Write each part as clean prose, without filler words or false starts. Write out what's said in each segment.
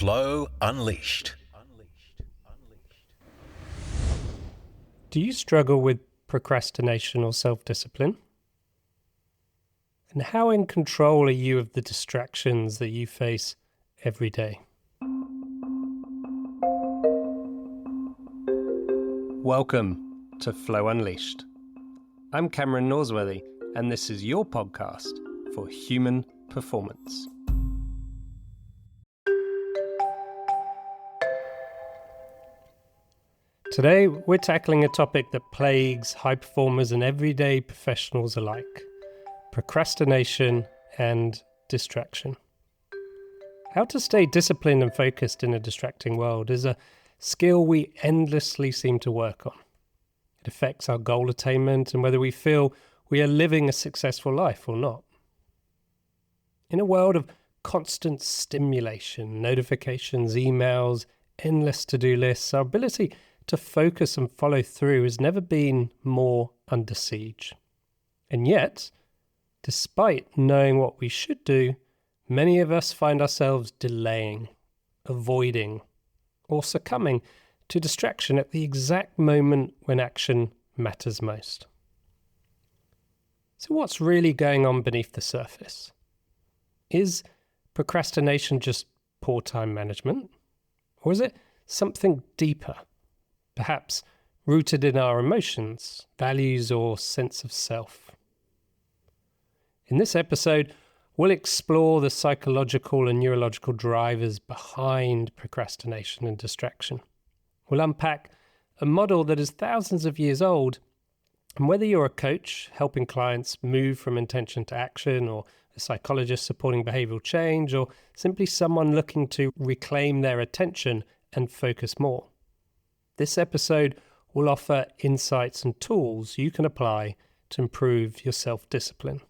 Flow Unleashed. Do you struggle with procrastination or self-discipline? And how in control are you of the distractions that you face every day? Welcome to Flow Unleashed. I'm Cameron Norsworthy, and this is your podcast for human performance. Today, we're tackling a topic that plagues high performers and everyday professionals alike: procrastination and distraction. How to stay disciplined and focused in a distracting world is a skill we endlessly seem to work on. It affects our goal attainment and whether we feel we are living a successful life or not. In a world of constant stimulation, notifications, emails, endless to-do lists, our ability to focus and follow through has never been more under siege. And yet, despite knowing what we should do, many of us find ourselves delaying, avoiding, or succumbing to distraction at the exact moment when action matters most. So what's really going on beneath the surface? Is procrastination just poor time management? Or is it something deeper? Perhaps rooted in our emotions, values, or sense of self. In this episode, we'll explore the psychological and neurological drivers behind procrastination and distraction. We'll unpack a model that is thousands of years old, and whether you're a coach helping clients move from intention to action, or a psychologist supporting behavioral change, or simply someone looking to reclaim their attention and focus more. This episode will offer insights and tools you can apply to improve your self-discipline.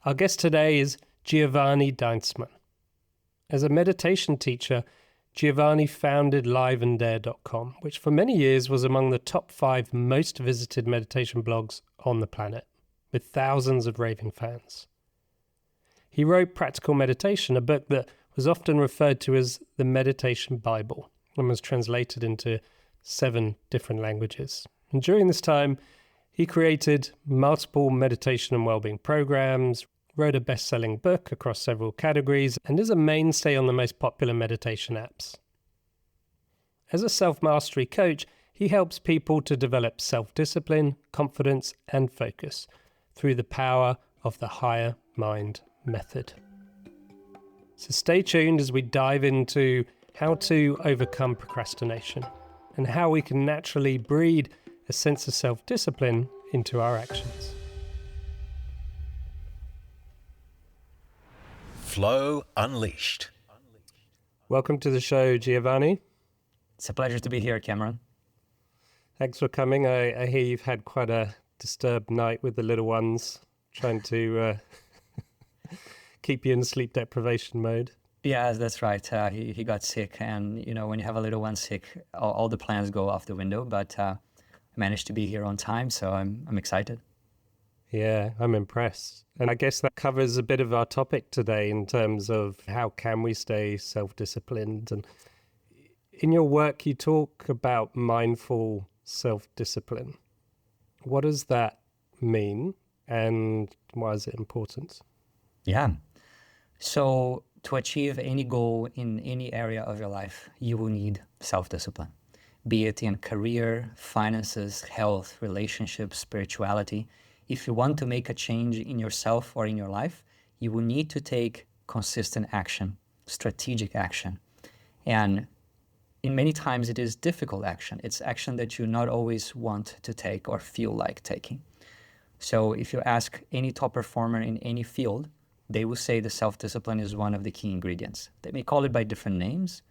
Our guest today is Giovanni Dienstmann. As a meditation teacher, Giovanni founded liveanddare.com, which for many years was among the top 5 most visited meditation blogs on the planet, with thousands of raving fans. He wrote Practical Meditation, a book that was often referred to as the Meditation Bible, and was translated into 7 different languages. And during this time, he created multiple meditation and wellbeing programs, wrote a best-selling book across several categories, and is a mainstay on the most popular meditation apps. As a self-mastery coach, he helps people to develop self-discipline, confidence, and focus through the power of the higher mind method. So stay tuned as we dive into how to overcome procrastination and how we can naturally breed a sense of self-discipline into our actions. Flow Unleashed. Welcome to the show, Giovanni. It's a pleasure to be here, Cameron. Thanks for coming. I hear you've had quite a disturbed night with the little ones, trying to keep you in sleep deprivation mode. Yeah, that's right. He got sick, and when you have a little one sick, all the plans go off the window. But I managed to be here on time, so I'm excited. Yeah, I'm impressed. And I guess that covers a bit of our topic today in terms of how can we stay self-disciplined. And in your work, you talk about mindful self-discipline. What does that mean, and why is it important? Yeah. So to achieve any goal in any area of your life, you will need self-discipline, be it in career, finances, health, relationships, spirituality. If you want to make a change in yourself or in your life, you will need to take consistent action, strategic action. And in many times it is difficult action. It's action that you not always want to take or feel like taking. So if you ask any top performer in any field, they will say the self-discipline is one of the key ingredients. They may call it by different names,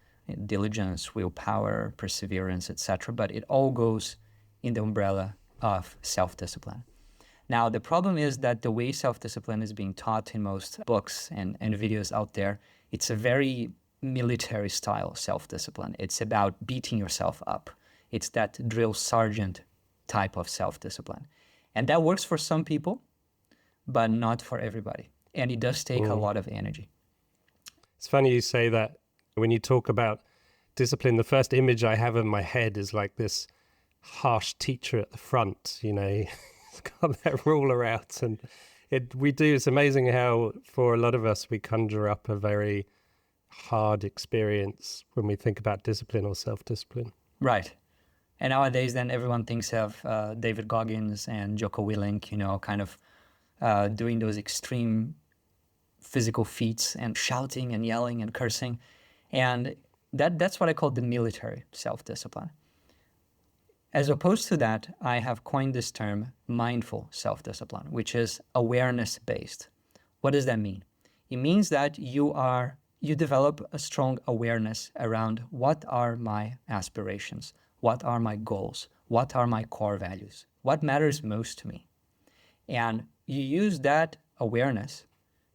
diligence, willpower, perseverance, etc., but it all goes in the umbrella of self-discipline. Now, the problem is that the way self-discipline is being taught in most books and videos out there, it's a very military style self-discipline. It's about beating yourself up. It's that drill sergeant type of self-discipline. And that works for some people, but not for everybody. And it does take a lot of energy. It's funny you say that. When you talk about discipline, the first image I have in my head is like this harsh teacher at the front, you know, he's got that ruler out. And it's amazing how for a lot of us, we conjure up a very hard experience when we think about discipline or self-discipline. Right. And nowadays, then everyone thinks of David Goggins and Jocko Willink, you know, kind of doing those extreme physical feats and shouting and yelling and cursing. And that's what I call the military self-discipline. As opposed to that, I have coined this term mindful self-discipline, which is awareness-based. What does that mean? It means that you develop a strong awareness around what are my aspirations, what are my goals, what are my core values, what matters most to me. And you use that awareness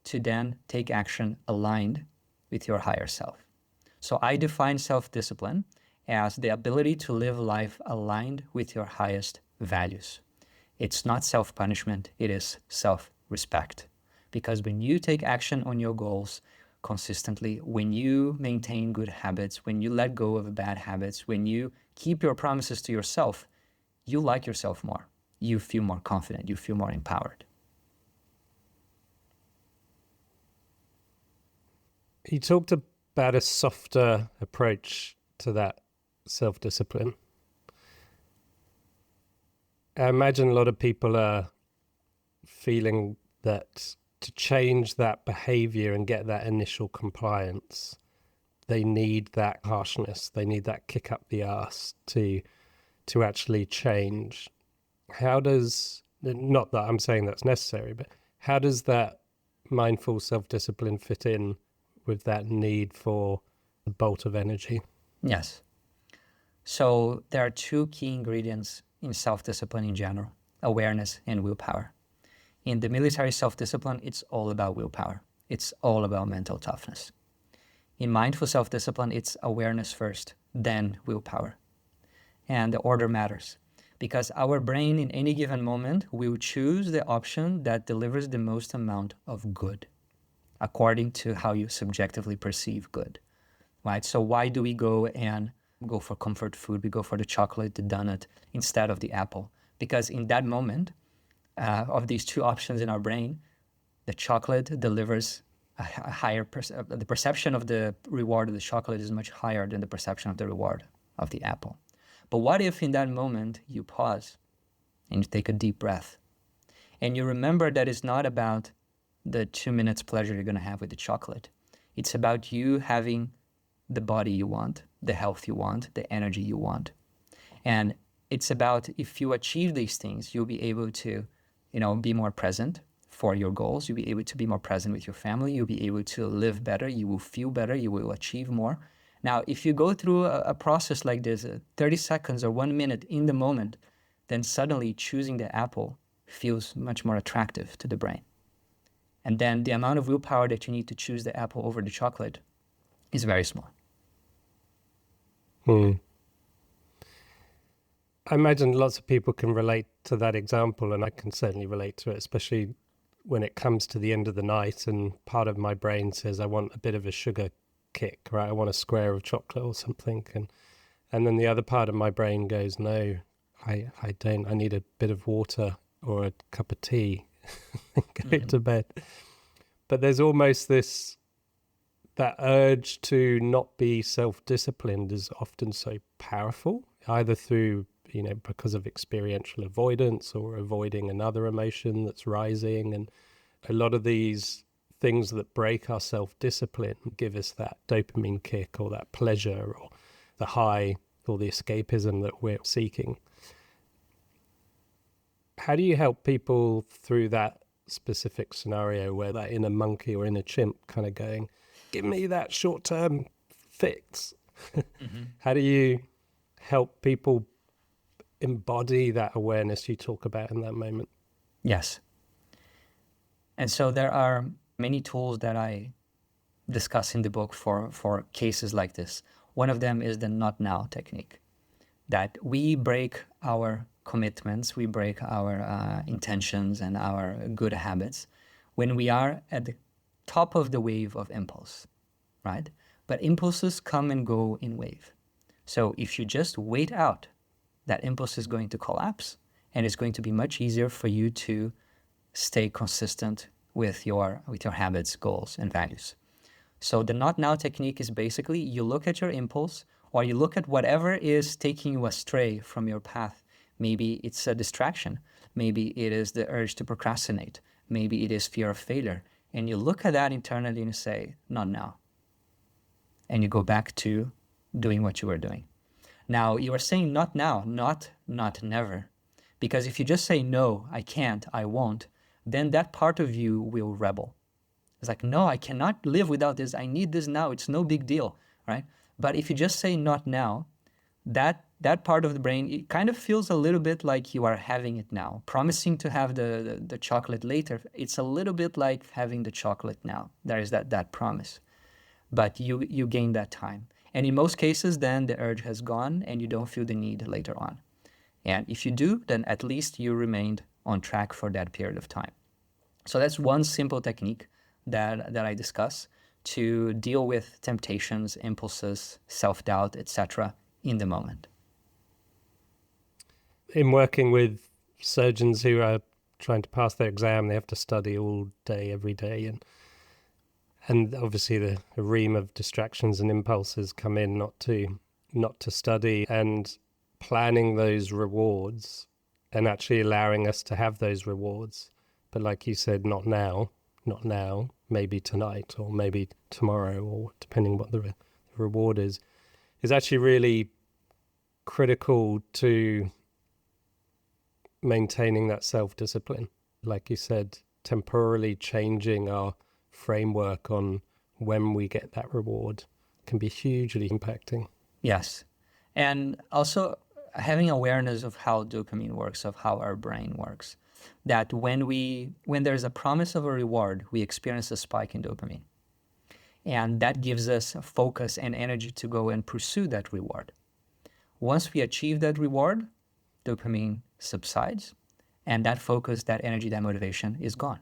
to then take action aligned with your higher self. So I define self-discipline as the ability to live life aligned with your highest values. It's not self-punishment, it is self-respect. Because when you take action on your goals consistently, when you maintain good habits, when you let go of bad habits, when you keep your promises to yourself, you like yourself more. You feel more confident, you feel more empowered. You talked about a softer approach to that self-discipline. I imagine a lot of people are feeling that to change that behavior and get that initial compliance, they need that harshness, they need that kick up the arse to actually change. How does, not that I'm saying that's necessary, but how does that mindful self-discipline fit in with that need for a bolt of energy? Yes. So there are two key ingredients in self-discipline in general: awareness and willpower. In the military self-discipline, it's all about willpower. It's all about mental toughness. In mindful self-discipline, it's awareness first, then willpower. And the order matters because our brain in any given moment will choose the option that delivers the most amount of good according to how you subjectively perceive good, right? So why do we go for comfort food? We go for the chocolate, the donut, instead of the apple. Because in that moment, of these two options in our brain, the chocolate delivers a higher, the perception of the reward of the chocolate is much higher than the perception of the reward of the apple. But what if in that moment you pause and you take a deep breath and you remember that it's not about the 2 minutes pleasure you're going to have with the chocolate. It's about you having the body you want, the health you want, the energy you want. And it's about if you achieve these things, you'll be able to, be more present for your goals. You'll be able to be more present with your family. You'll be able to live better. You will feel better. You will achieve more. Now, if you go through a process like this, 30 seconds or 1 minute in the moment, then suddenly choosing the apple feels much more attractive to the brain. And then the amount of willpower that you need to choose the apple over the chocolate is very small. I imagine lots of people can relate to that example, and I can certainly relate to it, especially when it comes to the end of the night and part of my brain says I want a bit of a sugar kick, right? I want a square of chocolate or something. And then the other part of my brain goes, no, I don't. I need a bit of water or a cup of tea and go to bed. But there's almost that urge to not be self-disciplined is often so powerful, either through, because of experiential avoidance or avoiding another emotion that's rising. And a lot of these things that break our self-discipline give us that dopamine kick or that pleasure or the high or the escapism that we're seeking. How do you help people through that specific scenario where that inner monkey or inner chimp kind of going, give me that short-term fix? How do you help people embody that awareness you talk about in that moment? Yes. And so there are many tools that I discuss in the book for cases like this. One of them is the not now technique, that we break our commitments, we break our intentions and our good habits when we are at the top of the wave of impulse, right? But impulses come and go in wave. So if you just wait out, that impulse is going to collapse, and it's going to be much easier for you to stay consistent with your habits, goals, and values. So the not now technique is basically you look at your impulse, or you look at whatever is taking you astray from your path. Maybe it's a distraction. Maybe it is the urge to procrastinate. Maybe it is fear of failure. And you look at that internally and you say, not now. And you go back to doing what you were doing. Now, you are saying not now, not never. Because if you just say, no, I can't, I won't, then that part of you will rebel. It's like, no, I cannot live without this. I need this now. It's no big deal, right? But if you just say not now, that part of the brain, it kind of feels a little bit like you are having it now. Promising to have the chocolate later, it's a little bit like having the chocolate now. There is that promise. But you gain that time. And in most cases, then the urge has gone and you don't feel the need later on. And if you do, then at least you remained on track for that period of time. So that's one simple technique that I discuss to deal with temptations, impulses, self-doubt, etc. in the moment. In working with surgeons who are trying to pass their exam, they have to study all day, every day, and obviously the ream of distractions and impulses come in not to study, and planning those rewards and actually allowing us to have those rewards. But like you said, not now, maybe tonight or maybe tomorrow, or depending what the reward is actually really critical to maintaining that self-discipline. Like you said, temporarily changing our framework on when we get that reward can be hugely impacting. Yes. And also having awareness of how dopamine works, of how our brain works. That when there's a promise of a reward, we experience a spike in dopamine. And that gives us focus and energy to go and pursue that reward. Once we achieve that reward, dopamine subsides, and that focus, that energy, that motivation is gone.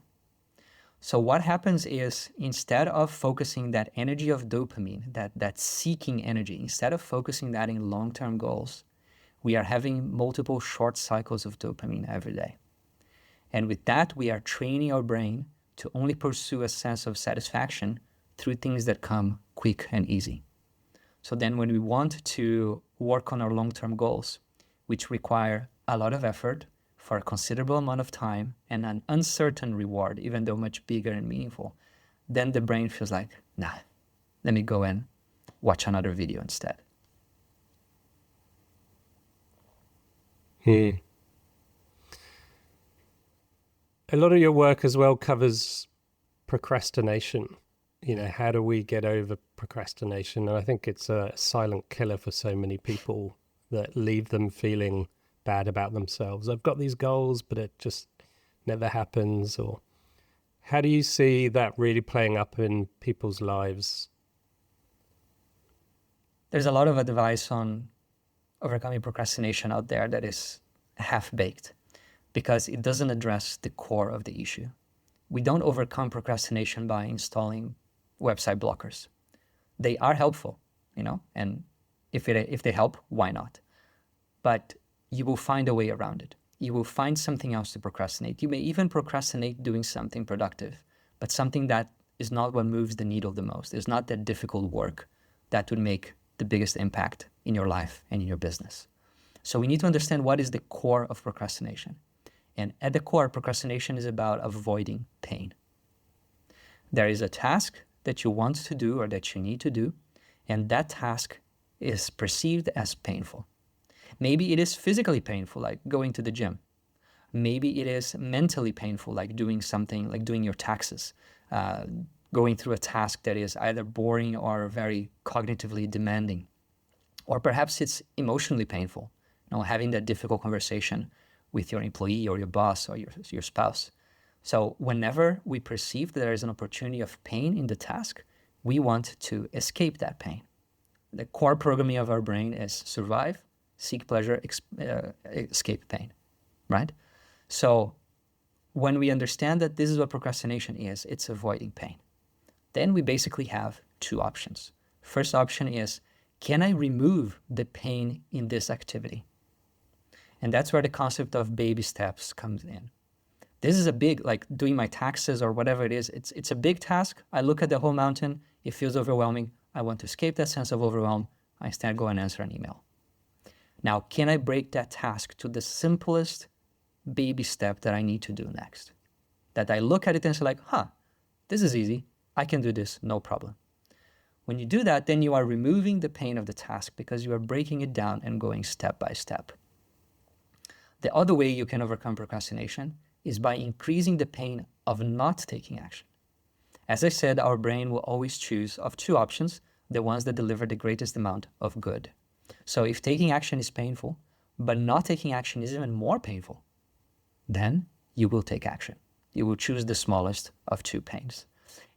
So what happens is, instead of focusing that energy of dopamine, that seeking energy, instead of focusing that in long-term goals, we are having multiple short cycles of dopamine every day. And with that, we are training our brain to only pursue a sense of satisfaction through things that come quick and easy. So then when we want to work on our long-term goals, which require a lot of effort for a considerable amount of time and an uncertain reward, even though much bigger and meaningful, then the brain feels like, nah, let me go and watch another video instead. A lot of your work as well covers procrastination. You know, how do we get over procrastination? And I think it's a silent killer for so many people that leave them feeling bad about themselves. I've got these goals, but it just never happens. Or how do you see that really playing up in people's lives? There's a lot of advice on overcoming procrastination out there that is half-baked because it doesn't address the core of the issue. We don't overcome procrastination by installing website blockers. They are helpful, and if they help, why not? But you will find a way around it. You will find something else to procrastinate. You may even procrastinate doing something productive, but something that is not what moves the needle the most. It's not that difficult work that would make the biggest impact in your life and in your business. So we need to understand what is the core of procrastination. And at the core, procrastination is about avoiding pain. There is a task that you want to do or that you need to do, and that task is perceived as painful. Maybe it is physically painful, like going to the gym. Maybe it is mentally painful, like doing something, like doing your taxes, going through a task that is either boring or very cognitively demanding. Or perhaps it's emotionally painful, having that difficult conversation with your employee or your boss or your spouse. So whenever we perceive that there is an opportunity of pain in the task, we want to escape that pain. The core programming of our brain is survive, seek pleasure, escape pain, right? So when we understand that this is what procrastination is, it's avoiding pain. Then we basically have two options. First option is, can I remove the pain in this activity? And that's where the concept of baby steps comes in. This is a big, like doing my taxes or whatever it is, it's a big task. I look at the whole mountain, it feels overwhelming. I want to escape that sense of overwhelm. I instead go and answer an email. Now, can I break that task to the simplest baby step that I need to do next? That I look at it and say like, this is easy. I can do this, no problem. When you do that, then you are removing the pain of the task because you are breaking it down and going step by step. The other way you can overcome procrastination is by increasing the pain of not taking action. As I said, our brain will always choose of two options, the ones that deliver the greatest amount of good. So if taking action is painful, but not taking action is even more painful, then you will take action. You will choose the smallest of two pains.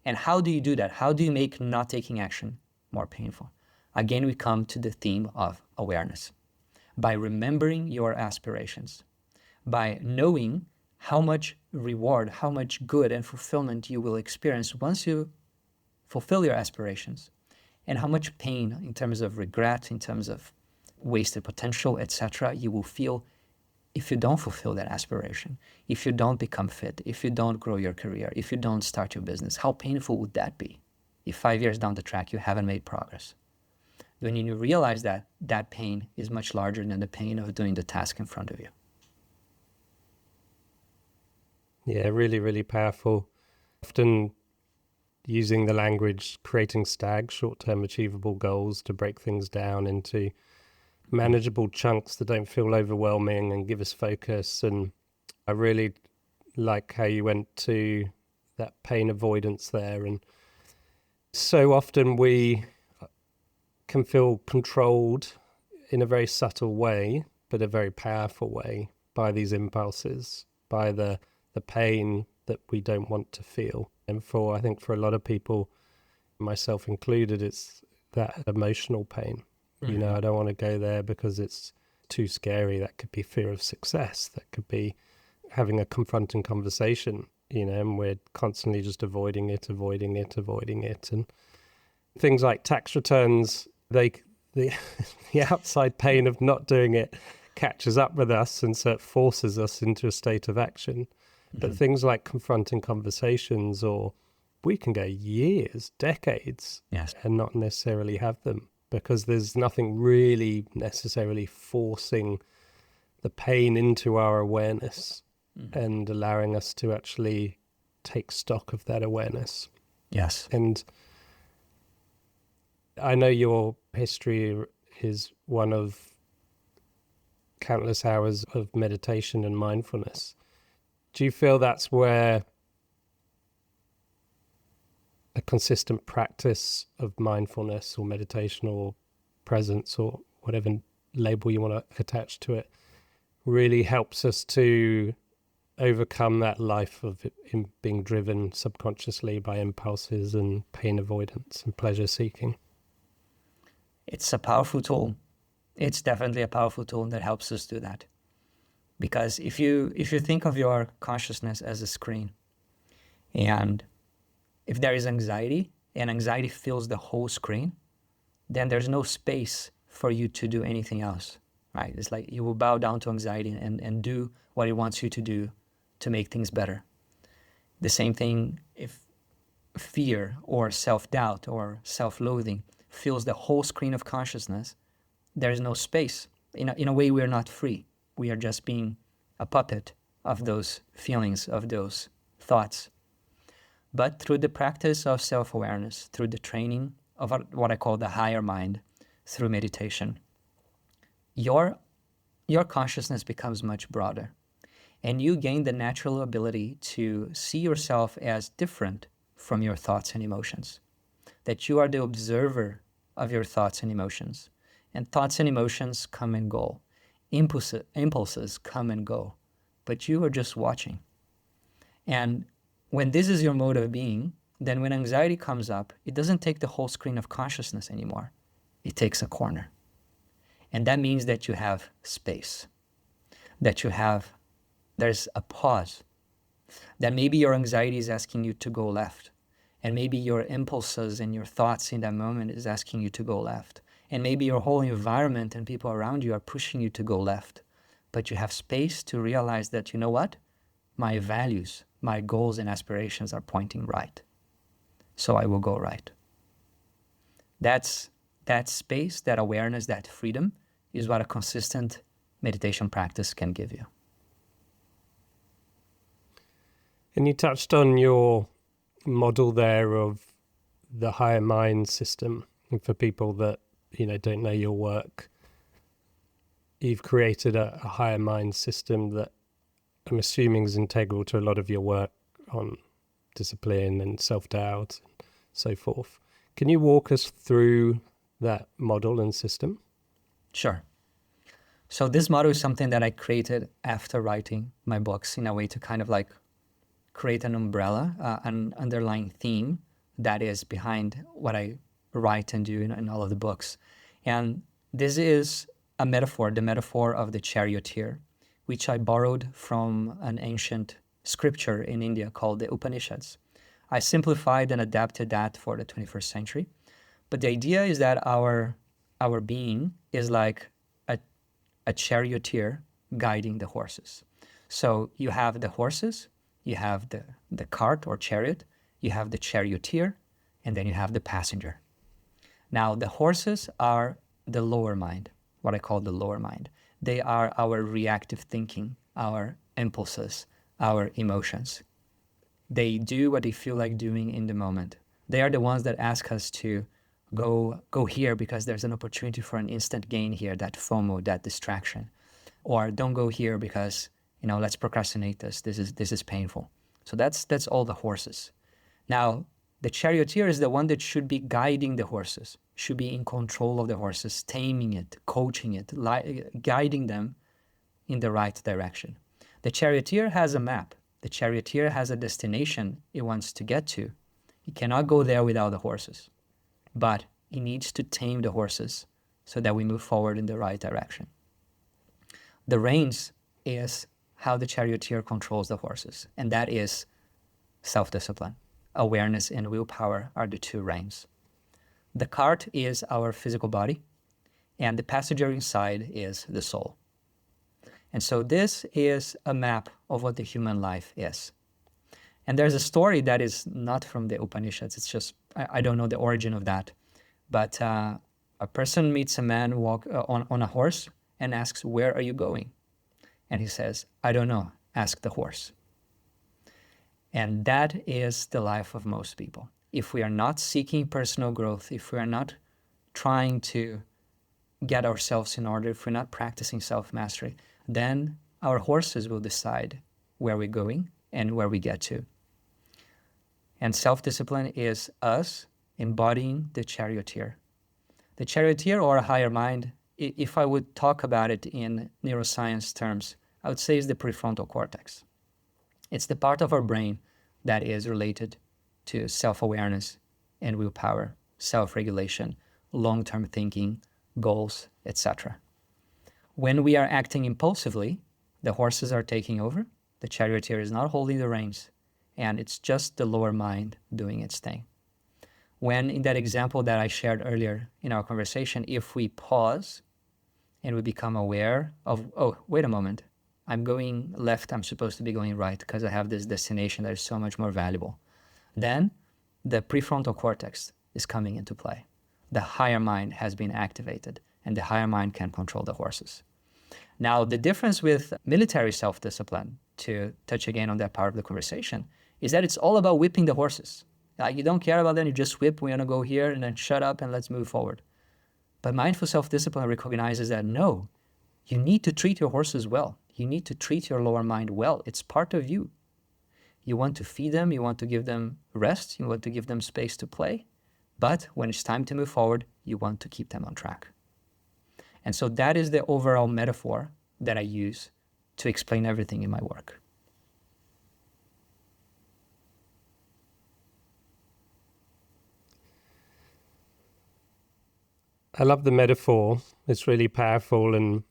And how do you do that? How do you make not taking action more painful? Again, we come to the theme of awareness. By remembering your aspirations, by knowing how much reward, how much good and fulfillment you will experience once you fulfill your aspirations, and how much pain in terms of regret, in terms of wasted potential, etc., you will feel if you don't fulfill that aspiration, if you don't become fit, if you don't grow your career, if you don't start your business. How painful would that be if 5 years down the track you haven't made progress? When you realize that, that pain is much larger than the pain of doing the task in front of you. Yeah, really, really powerful. Often using the language, creating STAG, short-term achievable goals, to break things down into manageable chunks that don't feel overwhelming and give us focus. And I really like how you went to that pain avoidance there. And so often we can feel controlled in a very subtle way, but a very powerful way, by these impulses, by the pain that we don't want to feel. And I think for a lot of people, myself included, it's that emotional pain. You know, I don't want to go there because it's too scary. That could be fear of success. That could be having a confronting conversation, you know, and we're constantly just avoiding it. And things like tax returns, the outside pain of not doing it catches up with us, and so it forces us into a state of action. But things like confronting conversations, or we can go years, decades, and not necessarily have them, because there's nothing really necessarily forcing the pain into our awareness and allowing us to actually take stock of that awareness. Yes. And I know your history is one of countless hours of meditation and mindfulness. Do you feel that's where a consistent practice of mindfulness or meditation or presence or whatever label you want to attach to it really helps us to overcome that life of being driven subconsciously by impulses and pain avoidance and pleasure seeking? It's a powerful tool. It's definitely a powerful tool that helps us do that. Because if you think of your consciousness as a screen, and if there is anxiety, and anxiety fills the whole screen, then there's no space for you to do anything else, right? It's like you will bow down to anxiety and do what it wants you to do to make things better. The same thing if fear or self-doubt or self-loathing fills the whole screen of consciousness, there is no space. In a way, we are not free. We are just being a puppet of those feelings, of those thoughts. But through the practice of self-awareness, through the training of what I call the higher mind, through meditation, your consciousness becomes much broader. And you gain the natural ability to see yourself as different from your thoughts and emotions. That you are the observer of your thoughts and emotions. And thoughts and emotions come and go. Impulses come and go. But you are just watching. And when this is your mode of being, then when anxiety comes up, it doesn't take the whole screen of consciousness anymore. It takes a corner. And that means that you have space. There's a pause. That maybe your anxiety is asking you to go left. And maybe your impulses and your thoughts in that moment is asking you to go left. And maybe your whole environment and people around you are pushing you to go left. But you have space to realize that, you know what? My values, my goals and aspirations are pointing right. So I will go right. That's that space, that awareness, that freedom is what a consistent meditation practice can give you. And you touched on your model there of the higher mind system. And for people that, don't know your work, you've created a higher mind system that I'm assuming is integral to a lot of your work on discipline and self-doubt and so forth. Can you walk us through that model and system? Sure. So this model is something that I created after writing my books in a way to kind of like create an umbrella, an underlying theme that is behind what I write and do in all of the books. And this is a metaphor, the metaphor of the Charioteer, which I borrowed from an ancient scripture in India called the Upanishads. I simplified and adapted that for the 21st century. But the idea is that our being is like a charioteer guiding the horses. So you have the horses, you have the cart or chariot, you have the charioteer, and then you have the passenger. Now, the horses are the lower mind, what I call the lower mind. They are our reactive thinking, our impulses, our emotions. They do what they feel like doing in the moment. They are the ones that ask us to go here because there's an opportunity for an instant gain here, that FOMO, that distraction. Or don't go here because, let's procrastinate this. This is painful. So that's all the horses. Now, the charioteer is the one that should be guiding the horses, should be in control of the horses, taming it, coaching it, guiding them in the right direction. The charioteer has a map. The charioteer has a destination it wants to get to. He cannot go there without the horses, but he needs to tame the horses so that we move forward in the right direction. The reins is how the charioteer controls the horses, and that is self-discipline. Awareness and willpower are the two reins. The cart is our physical body, and the passenger inside is the soul. And so this is a map of what the human life is. And there's a story that is not from the Upanishads. It's just, I don't know the origin of that. But a person meets a man on a horse and asks, "Where are you going?" And he says, "I don't know. Ask the horse." And that is the life of most people. If we are not seeking personal growth, if we are not trying to get ourselves in order, if we're not practicing self-mastery, then our horses will decide where we're going and where we get to. And self-discipline is us embodying the charioteer. The charioteer, or a higher mind, if I would talk about it in neuroscience terms, I would say is the prefrontal cortex. It's the part of our brain that is related to self-awareness and willpower, self-regulation, long-term thinking, goals, etc. When we are acting impulsively, the horses are taking over, the charioteer is not holding the reins, and it's just the lower mind doing its thing. When in that example that I shared earlier in our conversation, if we pause and we become aware of, oh, wait a moment, I'm going left, I'm supposed to be going right because I have this destination that is so much more valuable. Then the prefrontal cortex is coming into play. The higher mind has been activated, and the higher mind can control the horses. Now, the difference with military self-discipline, to touch again on that part of the conversation, is that it's all about whipping the horses. Like, you don't care about them, you just whip, we're gonna go here, and then shut up and let's move forward. But mindful self-discipline recognizes that no, you need to treat your horses well. You need to treat your lower mind well. It's part of you. You want to feed them, you want to give them rest, you want to give them space to play. But when it's time to move forward, you want to keep them on track. And so that is the overall metaphor that I use to explain everything in my work. I love the metaphor. It's really powerful, and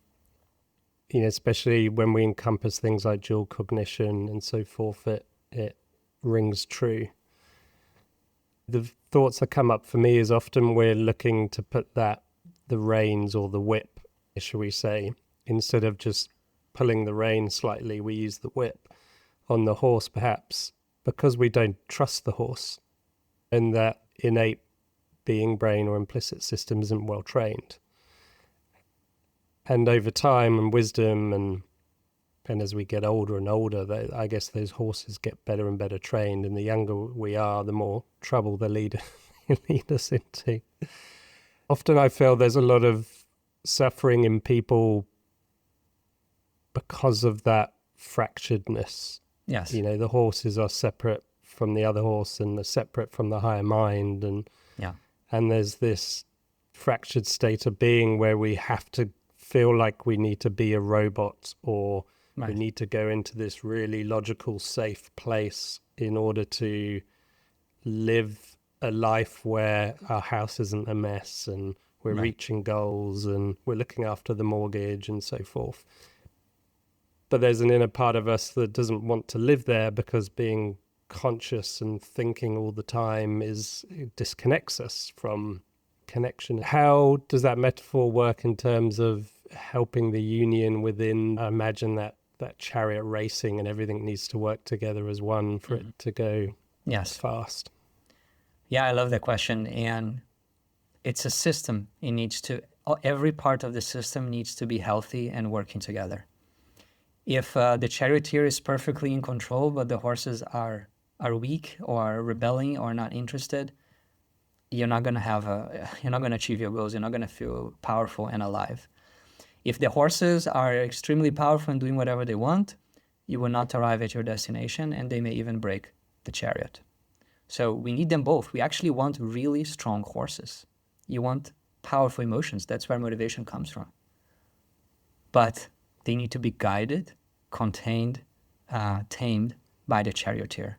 especially when we encompass things like dual cognition and so forth, it rings true. The thoughts that come up for me is often we're looking to put the reins or the whip, shall we say, instead of just pulling the rein slightly, we use the whip on the horse, perhaps because we don't trust the horse and that innate being brain or implicit system isn't well trained. And over time and wisdom and as we get older and older, I guess those horses get better and better trained, and the younger we are, the more trouble they lead us into. Often I feel there's a lot of suffering in people because of that fracturedness. Yes. The horses are separate from the other horse and they're separate from the higher mind, and there's this fractured state of being where we have to feel like we need to be a robot, or we need to go into this really logical, safe place in order to live a life where our house isn't a mess and we're reaching goals and we're looking after the mortgage and so forth. But there's an inner part of us that doesn't want to live there because being conscious and thinking all the time it disconnects us from connection. How does that metaphor work in terms of helping the union within? I imagine that chariot racing and everything needs to work together as one for it to go fast. Yeah, I love that question. And it's a system. Every part of the system needs to be healthy and working together. If the charioteer is perfectly in control, but the horses are weak or rebelling or not interested, you're not going to achieve your goals. You're not going to feel powerful and alive. If the horses are extremely powerful and doing whatever they want, you will not arrive at your destination, and they may even break the chariot. So we need them both. We actually want really strong horses. You want powerful emotions. That's where motivation comes from. But they need to be guided, contained, tamed by the charioteer.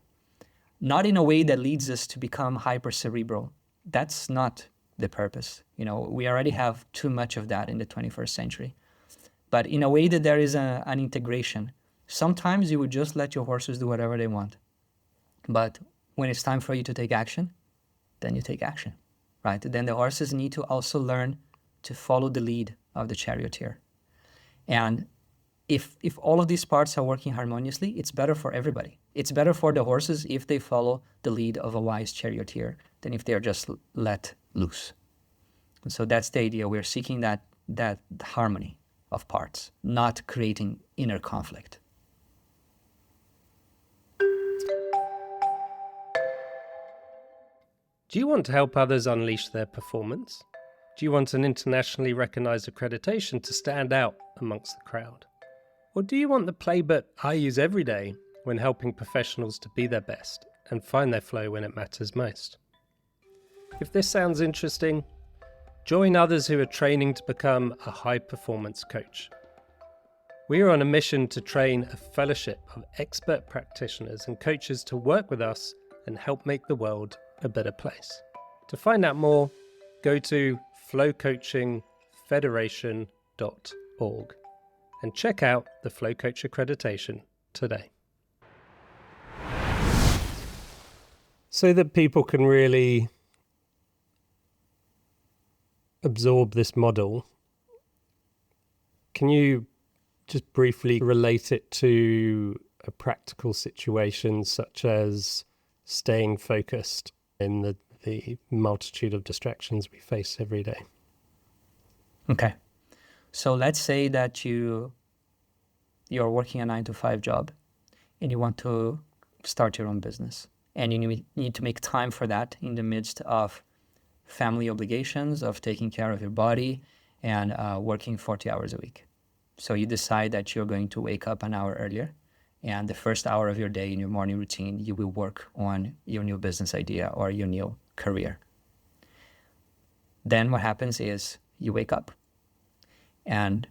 Not in a way that leads us to become hyper-cerebral. That's not the purpose. We already have too much of that in the 21st century. But in a way that there is an integration. Sometimes you would just let your horses do whatever they want. But when it's time for you to take action, then you take action, right? Then the horses need to also learn to follow the lead of the charioteer. And if all of these parts are working harmoniously, it's better for everybody. It's better for the horses if they follow the lead of a wise charioteer than if they're just let loose. And so that's the idea. We're seeking that harmony of parts, not creating inner conflict. Do you want to help others unleash their performance? Do you want an internationally recognized accreditation to stand out amongst the crowd? Or do you want the playbook I use every day when helping professionals to be their best and find their flow when it matters most? If this sounds interesting, join others who are training to become a high-performance coach. We are on a mission to train a fellowship of expert practitioners and coaches to work with us and help make the world a better place. To find out more, go to flowcoachingfederation.org and check out the Flow Coach accreditation today. So that people can really absorb this model, can you just briefly relate it to a practical situation such as staying focused in the multitude of distractions we face every day? Okay. So let's say that you're working a 9-to-5 job and you want to start your own business, and you need to make time for that in the midst of family obligations, of taking care of your body and working 40 hours a week. So you decide that you're going to wake up an hour earlier, and the first hour of your day in your morning routine, you will work on your new business idea or your new career. Then what happens is you wake up and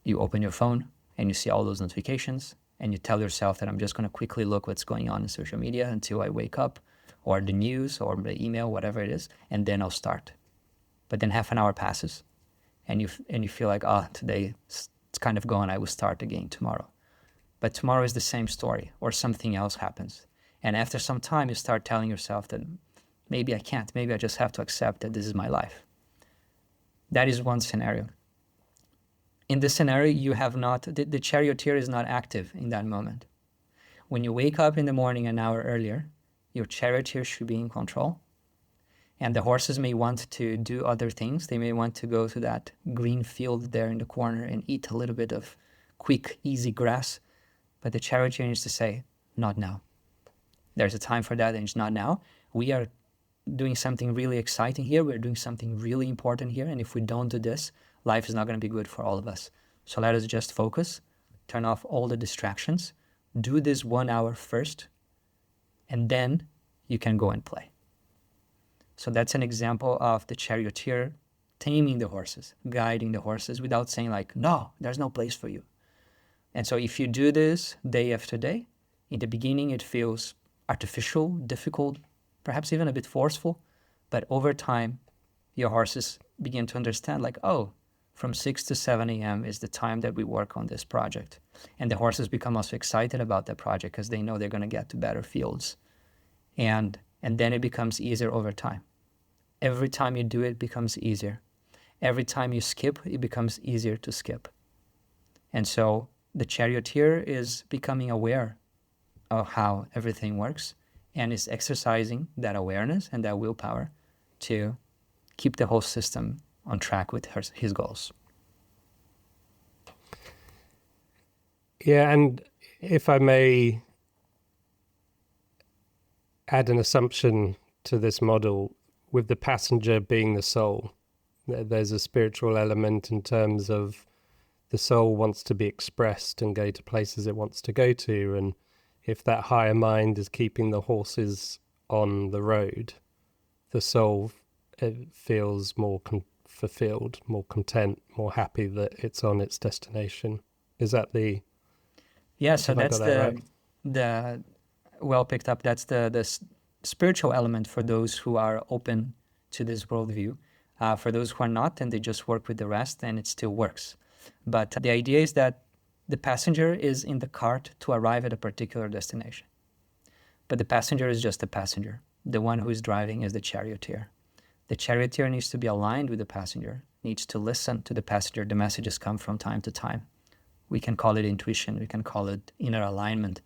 you open your phone and you see all those notifications and you tell yourself that I'm just going to quickly look what's going on in social media until I wake up, or the news or the email, whatever it is, and then I'll start. But then half an hour passes and you feel like, today it's kind of gone, I will start again tomorrow. But tomorrow is the same story, or something else happens. And after some time, you start telling yourself that Maybe I can't. Maybe I just have to accept that this is my life. That is one scenario. In this scenario, you have not, the charioteer is not active in that moment. When you wake up in the morning an hour earlier, your charioteer should be in control. And the horses may want to do other things. They may want to go to that green field there in the corner and eat a little bit of quick, easy grass. But the charioteer needs to say, not now. There's a time for that, and it's not now. We are doing something really exciting here. We're doing something really important here. And if we don't do this, life is not going to be good for all of us. So let us just focus, turn off all the distractions, do this 1 hour first, and then you can go and play. So that's an example of the charioteer taming the horses, guiding the horses without saying like, no, there's no place for you. And so if you do this day after day, in the beginning it feels artificial, difficult, perhaps even a bit forceful, but over time, your horses begin to understand like, oh, from 6 to 7 a.m. is the time that we work on this project. And the horses become also excited about that project because they know they're going to get to better fields. And then it becomes easier over time. Every time you do it, it becomes easier. Every time you skip, it becomes easier to skip. And so the charioteer is becoming aware of how everything works and is exercising that awareness and that willpower to keep the whole system on track with his goals. Yeah, and if I may add an assumption to this model, with the passenger being the soul, there's a spiritual element in terms of the soul wants to be expressed and go to places it wants to go to. And if that higher mind is keeping the horses on the road, the soul feels more fulfilled, more content, more happy that it's on its destination. Is that the... Yeah, so that's right? the well picked up. That's the spiritual element for those who are open to this worldview. For those who are not, and they just work with the rest, and it still works. But the idea is that the passenger is in the cart to arrive at a particular destination. But the passenger is just a passenger. The one who is driving is the charioteer. The charioteer needs to be aligned with the passenger, needs to listen to the passenger. The messages come from time to time. We can call it intuition. We can call it inner alignment.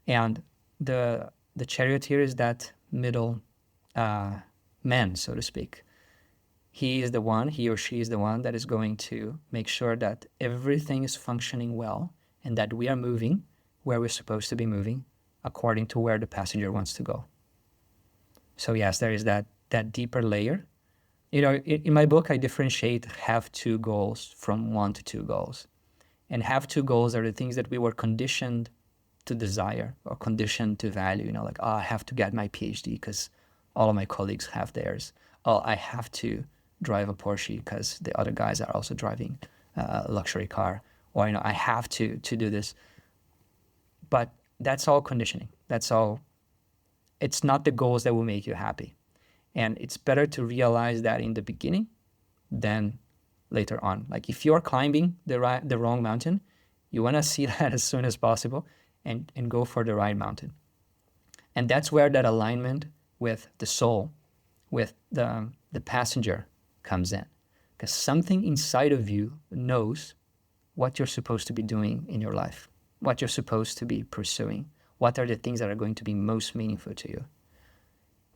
And the charioteer is that middle man, so to speak. He or she is the one that is going to make sure that everything is functioning well and that we are moving where we're supposed to be moving according to where the passenger wants to go. So yes, there is that deeper layer. You know, in my book, I differentiate have to goals from want to goals. And have to goals are the things that we were conditioned to desire or conditioned to value. You know, like, oh, I have to get my PhD because all of my colleagues have theirs. Oh, I have to drive a Porsche because the other guys are also driving a luxury car. Or, you know, I have to do this. But that's all conditioning. That's all. It's not the goals that will make you happy. And it's better to realize that in the beginning than later on. Like if you're climbing the wrong mountain, you want to see that as soon as possible and go for the right mountain. And that's where that alignment with the soul, with the passenger comes in. Because something inside of you knows what you're supposed to be doing in your life, what you're supposed to be pursuing, what are the things that are going to be most meaningful to you.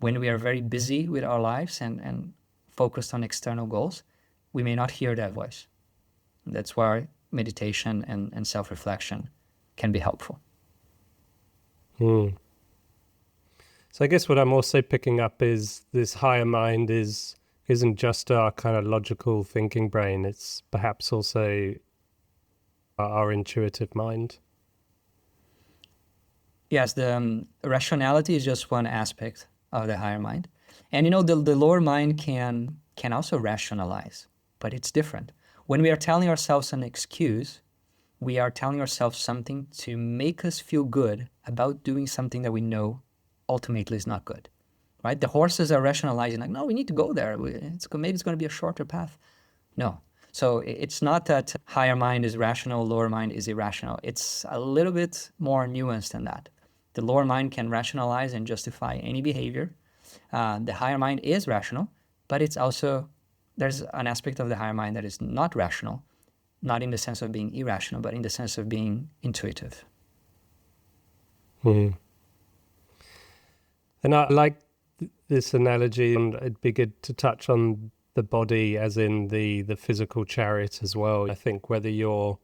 When we are very busy with our lives and focused on external goals, we may not hear that voice. That's why meditation and self-reflection can be helpful. So I guess what I'm also picking up is this higher mind isn't just our kind of logical thinking brain. It's perhaps also our intuitive mind. Yes, the rationality is just one aspect of the higher mind. And you know, the lower mind can also rationalize, but it's different. When we are telling ourselves an excuse, we are telling ourselves something to make us feel good about doing something that we know ultimately is not good, right? The horses are rationalizing like, no, we need to go there. Maybe it's going to be a shorter path. No. So it's not that higher mind is rational, lower mind is irrational. It's a little bit more nuanced than that. The lower mind can rationalize and justify any behavior, The higher mind is rational, but it's also, there's an aspect of the higher mind that is not rational, not in the sense of being irrational, but in the sense of being intuitive. And I like this analogy, and it'd be good to touch on the body as in the physical chariot as well. I think whether you're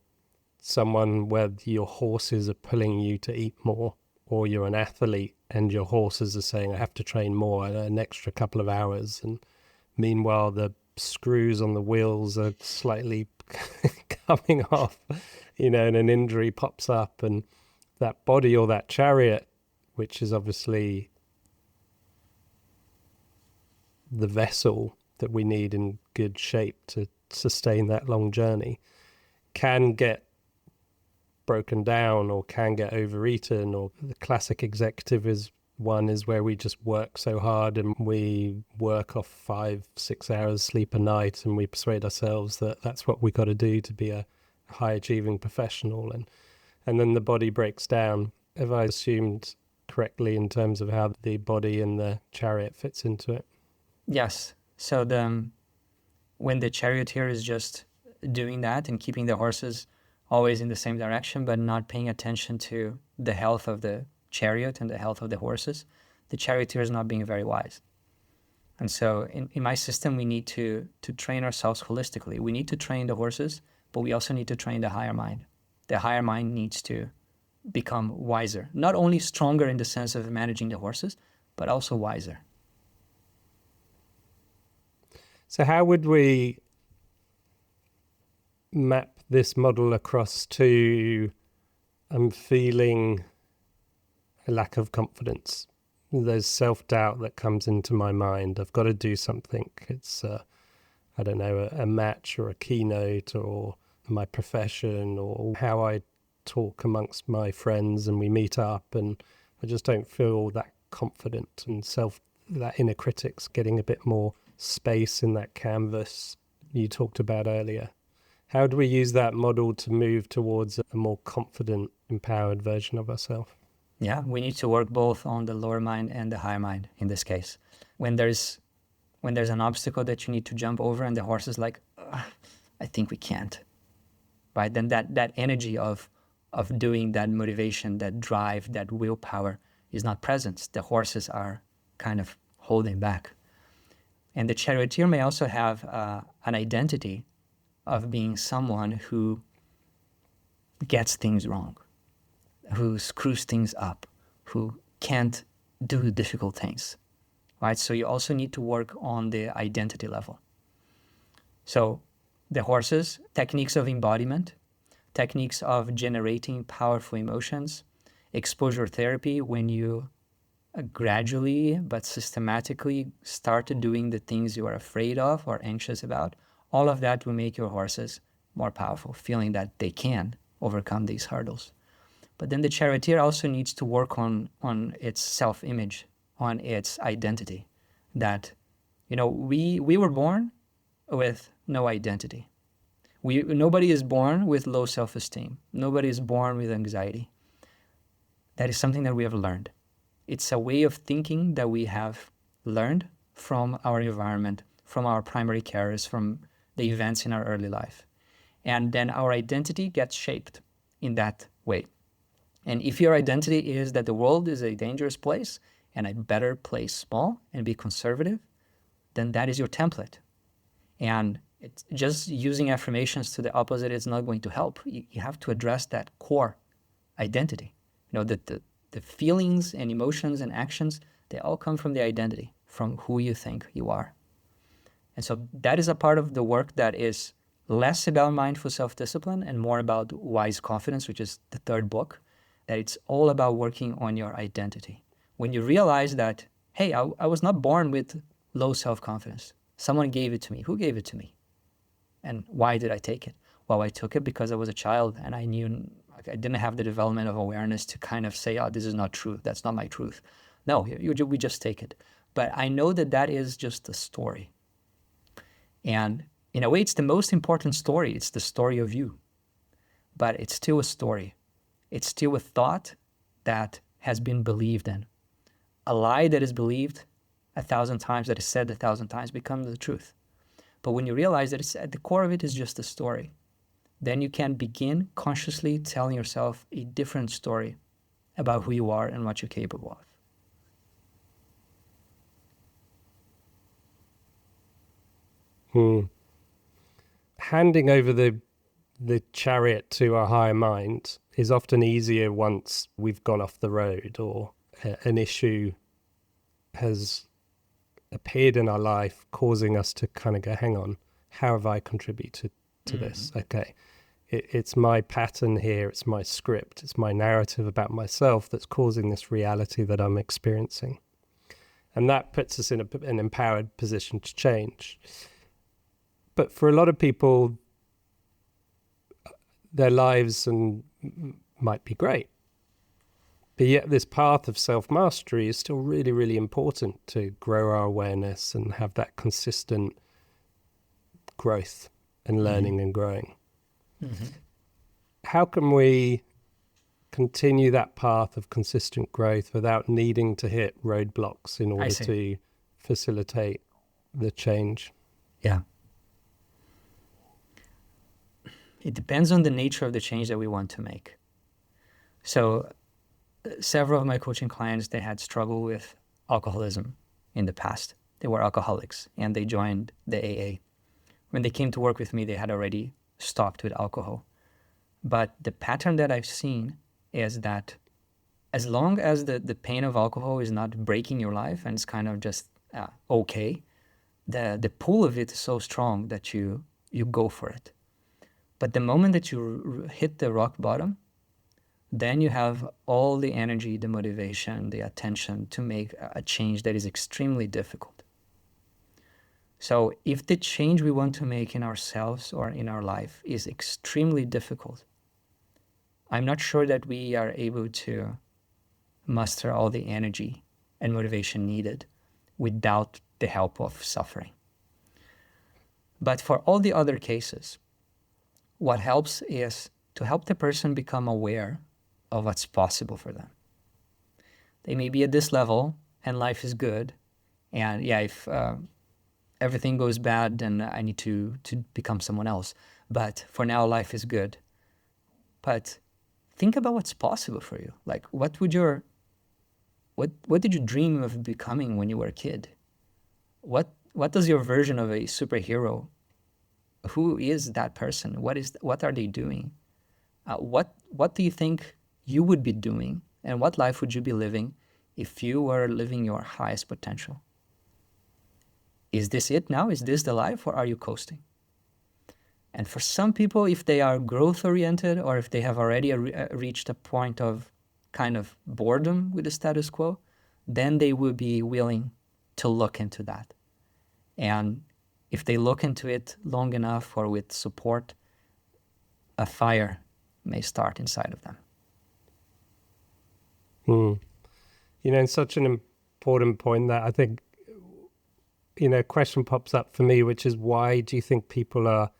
someone where your horses are pulling you to eat more, or you're an athlete and your horses are saying, I have to train more, an extra couple of hours. And meanwhile, the screws on the wheels are slightly coming off, and an injury pops up, and that body or that chariot, which is obviously the vessel that we need in good shape to sustain that long journey, can get broken down or can get overeaten. Or the classic executive is where we just work so hard and we work off 5-6 hours sleep a night, and we persuade ourselves that that's what we got to do to be a high achieving professional, and then the body breaks down. Have I assumed correctly in terms of how the body and the chariot fits into it? Yes. So when the charioteer is just doing that and keeping the horses always in the same direction, but not paying attention to the health of the chariot and the health of the horses, the charioteer is not being very wise. And so in my system, we need to train ourselves holistically. We need to train the horses, but we also need to train the higher mind. The higher mind needs to become wiser, not only stronger in the sense of managing the horses, but also wiser. So how would we map this model across to, I'm feeling a lack of confidence. There's self-doubt that comes into my mind. I've got to do something. It's, I don't know, a match or a keynote or my profession or how I talk amongst my friends and we meet up, and I just don't feel that confident, and that inner critic's getting a bit more space in that canvas you talked about earlier. How do we use that model to move towards a more confident, empowered version of ourselves? Yeah, we need to work both on the lower mind and the higher mind in this case. When there's an obstacle that you need to jump over and the horse is like, I think we can't, right? Then that energy of doing, that motivation, that drive, that willpower is not present. The horses are kind of holding back. And the charioteer may also have an identity of being someone who gets things wrong, who screws things up, who can't do difficult things, right? So you also need to work on the identity level. So the horses, techniques of embodiment, techniques of generating powerful emotions, exposure therapy, when you gradually but systematically start doing the things you are afraid of or anxious about, all of that will make your horses more powerful, feeling that they can overcome these hurdles. But then the charioteer also needs to work on its self-image, on its identity. That, we were born with no identity. Nobody is born with low self-esteem. Nobody is born with anxiety. That is something that we have learned. It's a way of thinking that we have learned from our environment, from our primary carers, from the events in our early life. And then our identity gets shaped in that way. And if your identity is that the world is a dangerous place and I better play small and be conservative, then that is your template. And it's just using affirmations to the opposite is not going to help. You have to address that core identity. That the feelings and emotions and actions, they all come from the identity, from who you think you are. And so that is a part of the work that is less about mindful self-discipline and more about wise confidence, which is the third book, that it's all about working on your identity. When you realize that, hey, I was not born with low self-confidence. Someone gave it to me. Who gave it to me? And why did I take it? Well, I took it because I was a child and I knew I didn't have the development of awareness to kind of say, this is not true. That's not my truth. No, we just take it. But I know that is just a story. And in a way, it's the most important story. It's the story of you. But it's still a story. It's still a thought that has been believed in. A lie that is believed, 1,000 times, that is said 1,000 times, becomes the truth. But when you realize that it's at the core of it is just a story, then you can begin consciously telling yourself a different story about who you are and what you're capable of. Handing over the chariot to our higher mind is often easier once we've gone off the road or an issue has appeared in our life, causing us to kind of go, hang on, how have I contributed to this? Okay, it's my pattern here, it's my script, it's my narrative about myself that's causing this reality that I'm experiencing. And that puts us in an empowered position to change. But for a lot of people, their lives might be great. But yet this path of self-mastery is still really, really important to grow our awareness and have that consistent growth and learning and growing. How can we continue that path of consistent growth without needing to hit roadblocks in order to facilitate the change? Yeah. It depends on the nature of the change that we want to make. So several of my coaching clients, they had struggled with alcoholism in the past. They were alcoholics and they joined the AA. When they came to work with me, they had already stopped with alcohol. But the pattern that I've seen is that as long as the pain of alcohol is not breaking your life and it's kind of just okay, the pull of it is so strong that you go for it. But the moment that you hit the rock bottom, then you have all the energy, the motivation, the attention to make a change that is extremely difficult. So if the change we want to make in ourselves or in our life is extremely difficult, I'm not sure that we are able to muster all the energy and motivation needed without the help of suffering. But for all the other cases, what helps is to help the person become aware of what's possible for them. They may be at this level and life is good. And yeah, if everything goes bad, then I need to become someone else. But for now, life is good. But think about what's possible for you. Like, what did you dream of becoming when you were a kid? What does your version of a superhero? Who is that person? What are they doing? What do you think you would be doing? And what life would you be living if you were living your highest potential? Is this it now? Is this the life, or are you coasting? And for some people, if they are growth-oriented or if they have already reached a point of kind of boredom with the status quo, then they will be willing to look into that. And if they look into it long enough or with support, a fire may start inside of them. It's such an important point that I think, a question pops up for me, which is, why do you think people are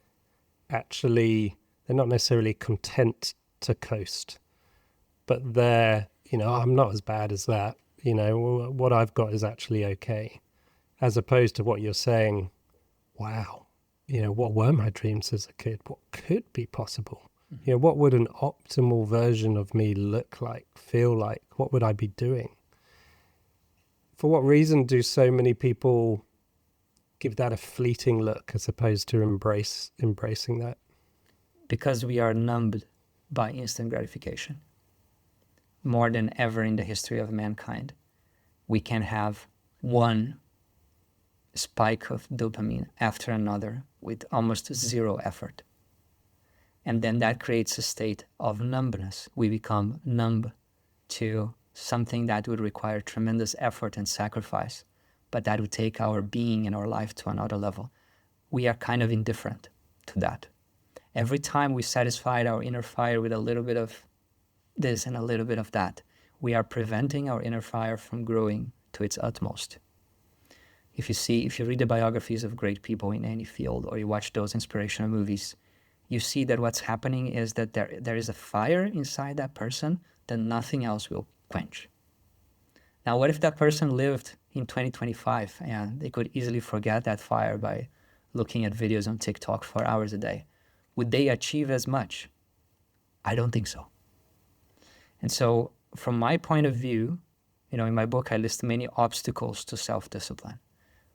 they're not necessarily content to coast, but they're, I'm not as bad as that. What I've got is actually okay. As opposed to what you're saying, wow, what were my dreams as a kid? What could be possible? What would an optimal version of me look like, feel like? What would I be doing? For what reason do so many people give that a fleeting look as opposed to embracing that? Because we are numbed by instant gratification. More than ever in the history of mankind, we can have one spike of dopamine after another with almost zero effort. And then that creates a state of numbness. We become numb to something that would require tremendous effort and sacrifice, but that would take our being and our life to another level. We are kind of indifferent to that. Every time we satisfied our inner fire with a little bit of this and a little bit of that, we are preventing our inner fire from growing to its utmost. If you read the biographies of great people in any field, or you watch those inspirational movies, you see that what's happening is that there is a fire inside that person that nothing else will quench. Now, what if that person lived in 2025 and they could easily forget that fire by looking at videos on TikTok for hours a day? Would they achieve as much? I don't think so. And so from my point of view, in my book, I list many obstacles to self-discipline.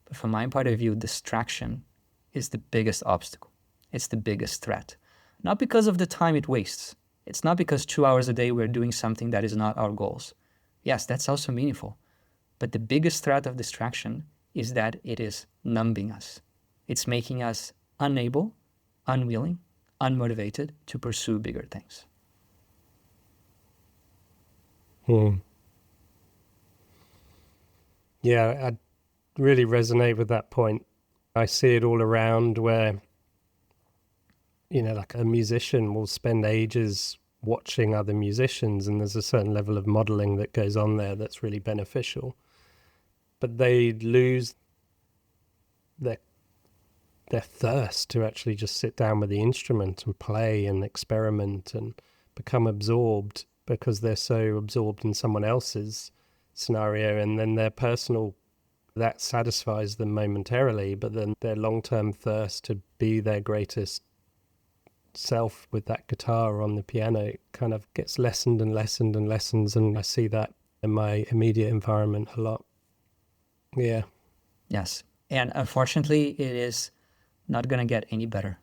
But from my point of view, distraction is the biggest obstacle. It's the biggest threat. Not because of the time it wastes. It's not because 2 hours a day we're doing something that is not our goals. Yes, that's also meaningful. But the biggest threat of distraction is that it is numbing us. It's making us unable, unwilling, unmotivated to pursue bigger things. Yeah, I really resonate with that point. I see it all around where, like a musician will spend ages watching other musicians, and there's a certain level of modeling that goes on there that's really beneficial. But they lose their thirst to actually just sit down with the instrument and play and experiment and become absorbed, because they're so absorbed in someone else's scenario, and then their personal, that satisfies them momentarily, but then their long-term thirst to be their greatest self with that guitar on the piano kind of gets lessened and lessened and lessens, and I see that in my immediate environment a lot. Yeah. Yes. And unfortunately, it is not going to get any better.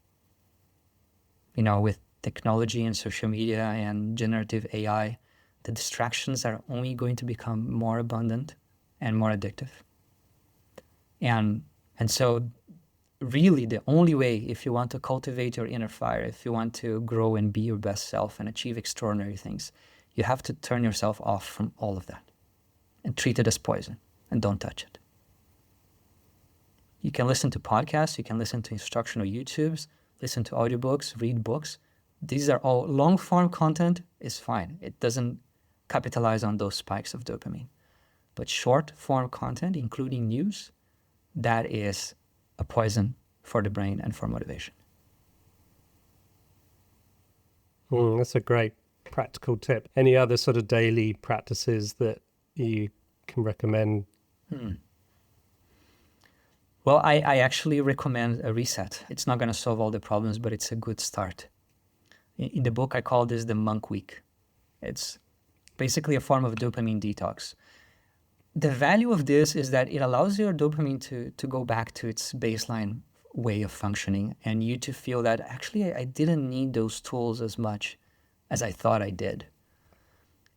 With technology and social media and generative AI, the distractions are only going to become more abundant and more addictive. And so really the only way, if you want to cultivate your inner fire, if you want to grow and be your best self and achieve extraordinary things, you have to turn yourself off from all of that and treat it as poison and don't touch it. You can listen to podcasts, you can listen to instructional YouTubes, listen to audiobooks, read books. These are all long-form content is fine. It doesn't capitalize on those spikes of dopamine. But short-form content, including news, that is a poison for the brain and for motivation. That's a great practical tip. Any other sort of daily practices that you can recommend? Well, I actually recommend a reset. It's not going to solve all the problems, but it's a good start. In the book, I call this the monk week. It's basically a form of dopamine detox. The value of this is that it allows your dopamine to go back to its baseline way of functioning, and you to feel that actually I didn't need those tools as much as I thought I did.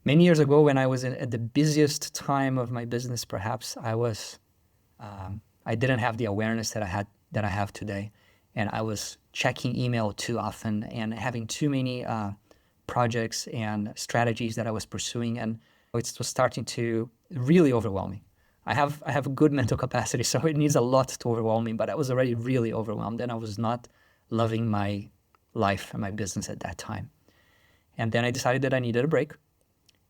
Many years ago, when I was at the busiest time of my business, perhaps I didn't have the awareness that I have today, and I was checking email too often and having too many projects and strategies that I was pursuing, and it was starting to really overwhelm me. I have a good mental capacity, so it needs a lot to overwhelm me, but I was already really overwhelmed, and I was not loving my life and my business at that time. And then I decided that I needed a break,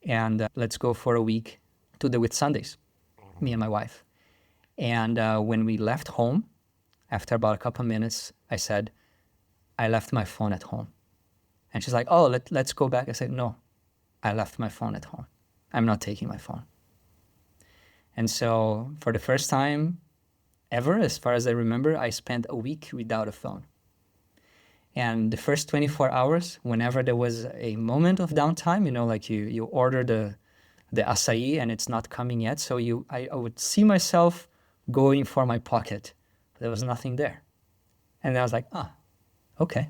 and let's go for a week to the Whitsundays, me and my wife. And when we left home, after about a couple of minutes, I said, I left my phone at home. And she's like, oh, let's go back. I said, no, I left my phone at home. I'm not taking my phone. And so for the first time ever, as far as I remember, I spent a week without a phone. And the first 24 hours, whenever there was a moment of downtime, like you order the acai and it's not coming yet. So I would see myself going for my pocket. There was nothing there. And I was like, okay.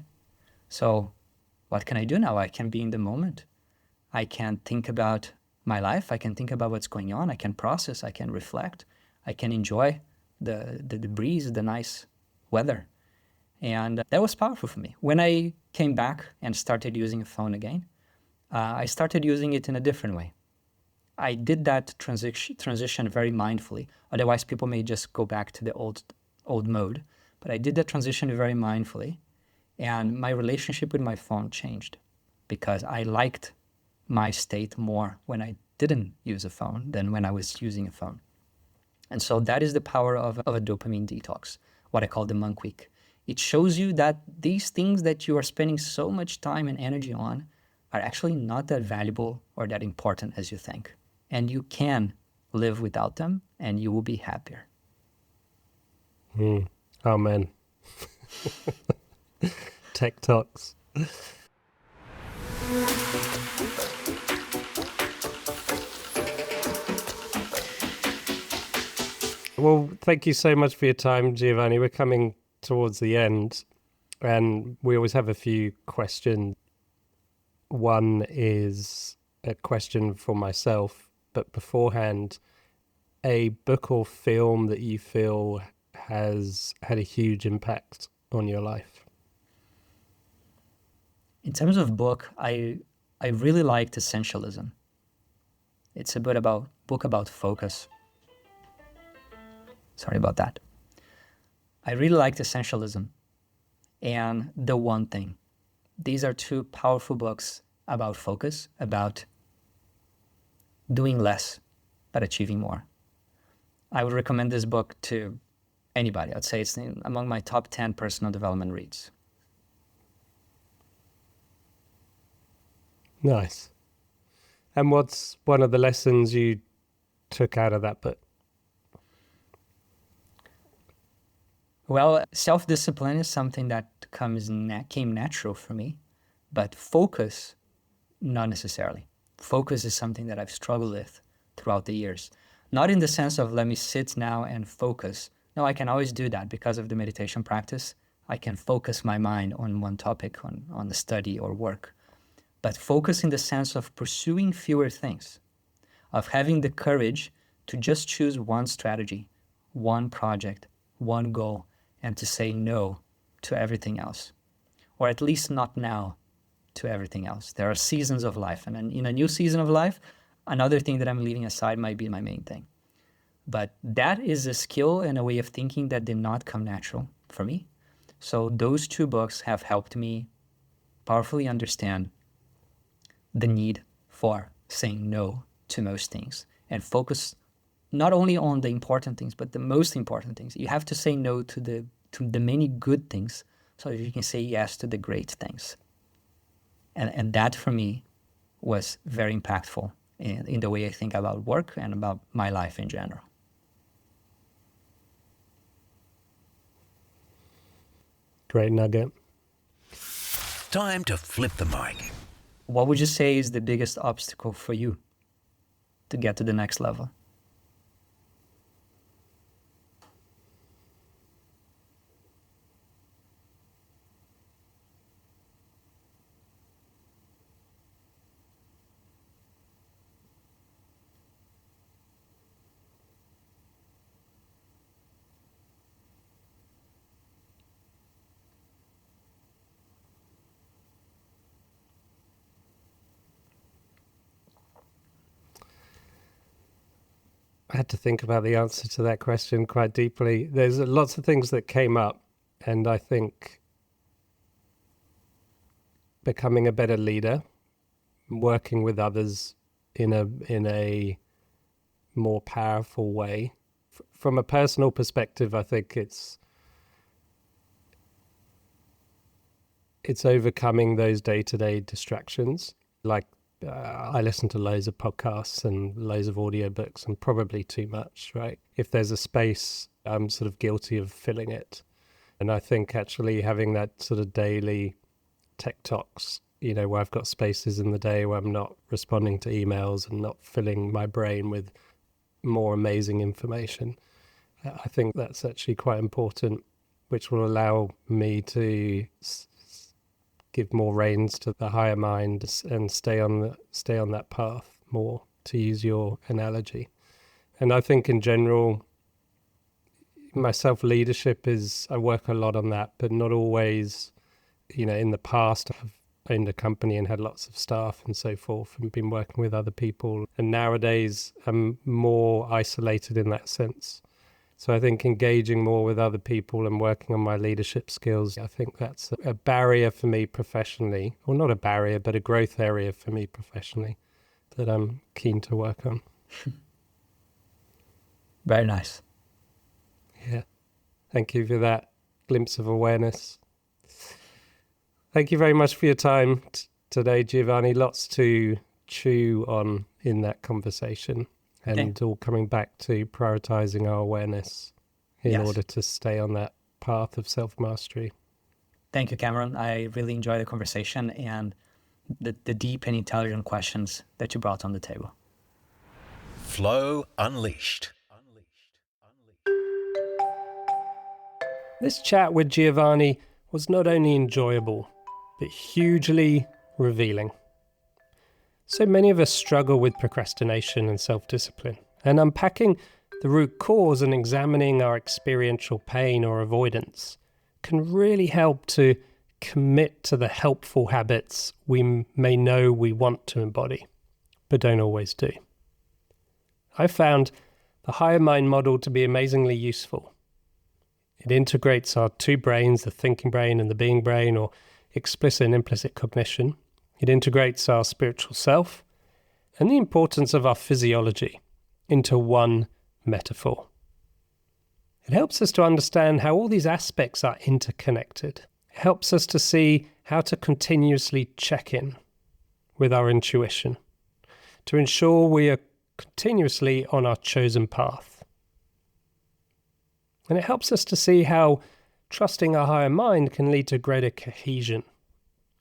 So what can I do now? I can be in the moment. I can think about my life. I can think about what's going on. I can process. I can reflect. I can enjoy the breeze, the nice weather. And that was powerful for me. When I came back and started using a phone again, I started using it in a different way. I did that transition very mindfully. Otherwise, people may just go back to the old mode. But I did that transition very mindfully. And my relationship with my phone changed because I liked my state more when I didn't use a phone than when I was using a phone. And so that is the power of a dopamine detox, what I call the monk week. It shows you that these things that you are spending so much time and energy on are actually not that valuable or that important as you think. And you can live without them, and you will be happier. Amen. Tech Talks. Well, thank you so much for your time, Giovanni. We're coming towards the end, and we always have a few questions. One is a question for myself, but beforehand, a book or film that you feel has had a huge impact on your life. In terms of book, I really liked Essentialism. It's a book about focus. Sorry about that. I really liked Essentialism and The One Thing. These are two powerful books about focus, about doing less but achieving more. I would recommend this book to anybody. I'd say it's among my top 10 personal development reads. Nice. And what's one of the lessons you took out of that book? Well, self-discipline is something that came natural for me, but focus, not necessarily. Focus is something that I've struggled with throughout the years. Not in the sense of let me sit now and focus. No, I can always do that because of the meditation practice. I can focus my mind on one topic, on the study or work. But focus in the sense of pursuing fewer things, of having the courage to just choose one strategy, one project, one goal, and to say no to everything else, or at least not now to everything else. There are seasons of life, and in a new season of life, another thing that I'm leaving aside might be my main thing. But that is a skill and a way of thinking that did not come natural for me. So those two books have helped me powerfully understand the need for saying no to most things and focus not only on the important things, but the most important things. You have to say no to the many good things so that you can say yes to the great things. And that for me was very impactful in the way I think about work and about my life in general. Great nugget. Time to flip the mic. What would you say is the biggest obstacle for you to get to the next level? I had to think about the answer to that question quite deeply. There's lots of things that came up, and I think becoming a better leader, working with others in a more powerful way. From a personal perspective, I think it's overcoming those day-to-day distractions. Like I listen to loads of podcasts and loads of audiobooks, and probably too much, right? If there's a space, I'm sort of guilty of filling it. And I think actually having that sort of daily tech talks, where I've got spaces in the day where I'm not responding to emails and not filling my brain with more amazing information. I think that's actually quite important, which will allow me to give more reins to the higher mind and stay on that path more, to use your analogy. And I think in general, my self-leadership I work a lot on that, but not always. In the past, I've owned a company and had lots of staff and so forth and been working with other people. And nowadays, I'm more isolated in that sense. So I think engaging more with other people and working on my leadership skills, I think that's a barrier for me professionally, or not a barrier, but a growth area for me professionally that I'm keen to work on. Very nice. Yeah. Thank you for that glimpse of awareness. Thank you very much for your time today, Giovanni. Lots to chew on in that conversation. and all coming back to prioritizing our awareness in order to stay on that path of self-mastery. Thank you, Cameron. I really enjoyed the conversation and the deep and intelligent questions that you brought on the table. Flow Unleashed. This chat with Giovanni was not only enjoyable, but hugely revealing. So many of us struggle with procrastination and self-discipline, and unpacking the root cause and examining our experiential pain or avoidance can really help to commit to the helpful habits we may know we want to embody, but don't always do. I found the higher mind model to be amazingly useful. It integrates our two brains, the thinking brain and the being brain, or explicit and implicit cognition. It integrates our spiritual self and the importance of our physiology into one metaphor. It helps us to understand how all these aspects are interconnected. It helps us to see how to continuously check in with our intuition to ensure we are continuously on our chosen path. And it helps us to see how trusting our higher mind can lead to greater cohesion,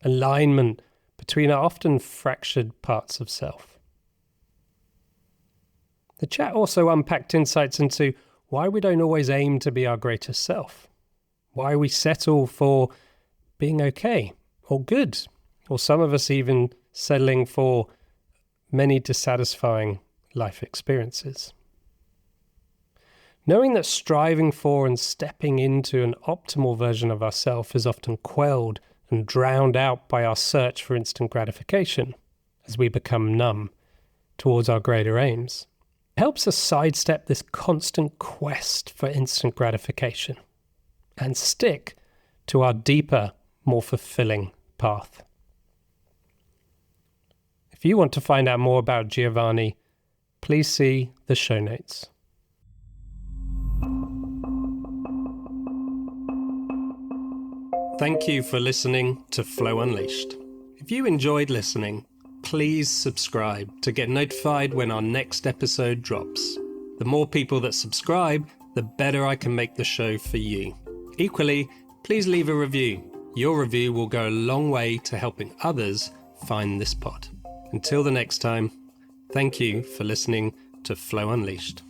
alignment between our often fractured parts of self. The chat also unpacked insights into why we don't always aim to be our greatest self, why we settle for being okay or good, or some of us even settling for many dissatisfying life experiences. Knowing that striving for and stepping into an optimal version of ourselves is often quelled and drowned out by our search for instant gratification as we become numb towards our greater aims, helps us sidestep this constant quest for instant gratification and stick to our deeper, more fulfilling path. If you want to find out more about Giovanni, please see the show notes. Thank you for listening to Flow Unleashed. If you enjoyed listening, please subscribe to get notified when our next episode drops. The more people that subscribe, the better I can make the show for you. Equally, please leave a review. Your review will go a long way to helping others find this pod. Until the next time, thank you for listening to Flow Unleashed.